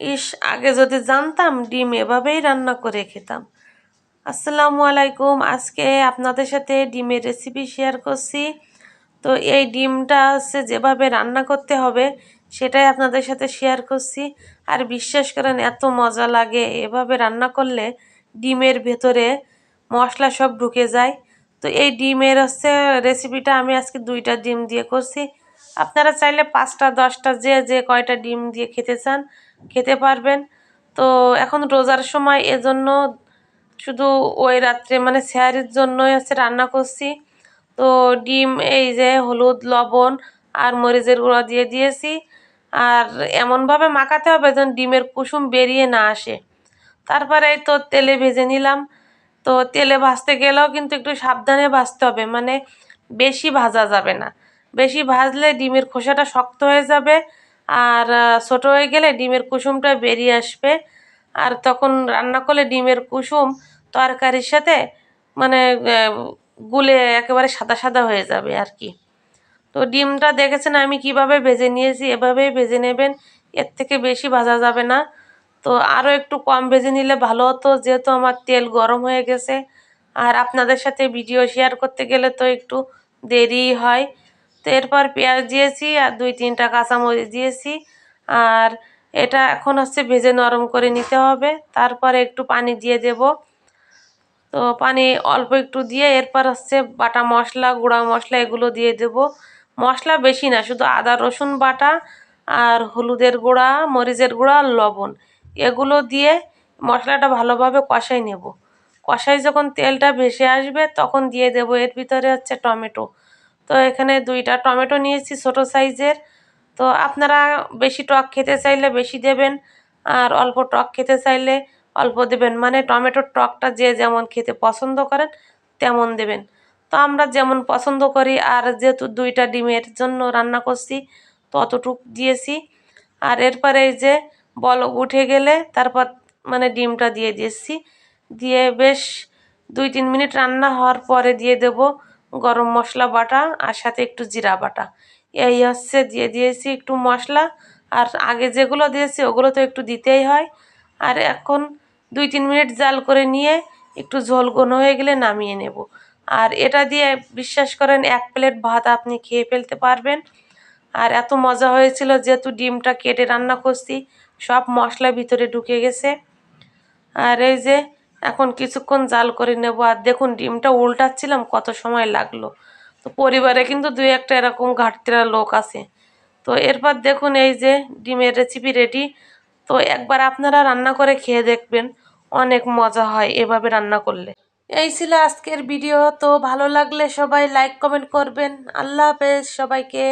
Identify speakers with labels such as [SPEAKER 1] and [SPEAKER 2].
[SPEAKER 1] ইস, আগে যদি জানতাম ডিম এভাবেই রান্না করে খেতাম। আসসালামু আলাইকুম। আজকে আপনাদের সাথে ডিমের রেসিপি শেয়ার করছি। তো এই ডিমটা হচ্ছে যেভাবে রান্না করতে হবে সেটাই আপনাদের সাথে শেয়ার করছি। আর বিশ্বাস করেন এত মজা লাগে এভাবে রান্না করলে, ডিমের ভেতরে মশলা সব ঢুকে যায়। তো এই ডিমের হচ্ছে রেসিপিটা আমি আজকে 2টা ডিম দিয়ে করছি। আপনারা চাইলে 5টা 10টা যে যে কয়টা ডিম দিয়ে খেতে চান খেতে পারবেন। তো এখন রোজার সময় এজন্য শুধু ওই রাত্রে মানে সেহারির জন্যই হচ্ছে রান্না করছি। তো ডিম এই যে হলুদ লবণ আর মরিচের গুঁড়া দিয়ে দিয়েছি। আর এমনভাবে মাখাতে হবে যেন ডিমের কুসুম বেরিয়ে না আসে। তারপরে এই তো তেলে ভেজে নিলাম। তো তেলে ভাজতে গেলেও কিন্তু একটু সাবধানে ভাজতে হবে, মানে বেশি ভাজা যাবে না। বেশি ভাজলে ডিমের খোসাটা শক্ত হয়ে যাবে, আর ছোট হয়ে গেলে ডিমের কুসুমটা বেরিয়ে আসবে। আর তখন রান্না করলে ডিমের কুসুম তরকারির সাথে মানে গুলে একেবারে সাদা সাদা হয়ে যাবে আর কি। তো ডিমটা দেখেছেন আমি কিভাবে ভেজে নিয়েছি, এভাবেই ভেজে নেবেন। এর থেকে বেশি ভাজা যাবে না। তো আরও একটু কম ভেজে নিলে ভালো হতো, যেহেতু আমার তেল গরম হয়ে গেছে। আর আপনাদের সাথে ভিডিও শেয়ার করতে গেলে তো একটু দেরি হয়। তো এরপর পেঁয়াজ দিয়েছি আর 2-3টা কাঁচামরিচ দিয়েছি। আর এটা এখন হচ্ছে ভেজে নরম করে নিতে হবে। তারপরে একটু পানি দিয়ে দেব। তো পানি অল্প একটু দিয়ে এরপর হচ্ছে বাটা মশলা গুঁড়া মশলা এগুলো দিয়ে দেব। মশলা বেশি না, শুধু আদা রসুন বাটা আর হলুদের গুঁড়া মরিচের গুঁড়া আর লবণ এগুলো দিয়ে মশলাটা ভালোভাবে কষাই নেব। কষাই যখন তেলটা ভেসে আসবে তখন দিয়ে দেব এর ভিতরে হচ্ছে টমেটো। তো এখানে 2টা টমেটো নিয়েছি ছোট সাইজের। তো আপনারা বেশি টক খেতে চাইলে বেশি দেবেন, আর অল্প টক খেতে চাইলে অল্প দেবেন, মানে টমেটোর টকটা যে যেমন খেতে পছন্দ করেন তেমন দেবেন। তো আমরা যেমন পছন্দ করি, আর যেহেতু 2টা ডিমের জন্য রান্না করছি ততটুক দিয়েছি। আর এরপরে এই যে বলক উঠে গেলে তারপর মানে ডিমটা দিয়ে দিয়েছি। দিয়ে বেশ 2-3 মিনিট রান্না হওয়ার পরে দিয়ে দেব গরম মশলা বাটা আর সাথে একটু জিরা বাটা। এই হচ্ছে দিয়ে দিয়েছি একটু মশলা। আর আগে যেগুলো দিয়েছি ওগুলো তো একটু দিতেই হয়। আর এখন 2-3 মিনিট জাল করে নিয়ে একটু ঝোল ঘন হয়ে গেলে নামিয়ে নেব। আর এটা দিয়ে বিশ্বাস করেন 1 প্লেট ভাত আপনি খেয়ে ফেলতে পারবেন। আর এত মজা হয়েছিল, যেহেতু ডিমটা কেটে রান্না করছি সব মশলা ভিতরে ঢুকে গেছে। আর এই যে এখন কিছুক্ষণ জাল করে নেব। আর দেখুন ডিমটা উল্টাচ্ছিলাম কত সময় লাগলো। তো পরিবারে কিন্তু 2-1টা এরকম ঘাটতিরা লোক আছে। তো এরপর দেখুন এই যে ডিমের রেসিপি রেডি। তো একবার আপনারা রান্না করে খেয়ে দেখবেন, অনেক মজা হয় এভাবে রান্না করলে। এই ছিল আজকের ভিডিও। তো ভালো লাগলে সবাই লাইক কমেন্ট করবেন। আল্লাহ হাফেজ সবাইকে।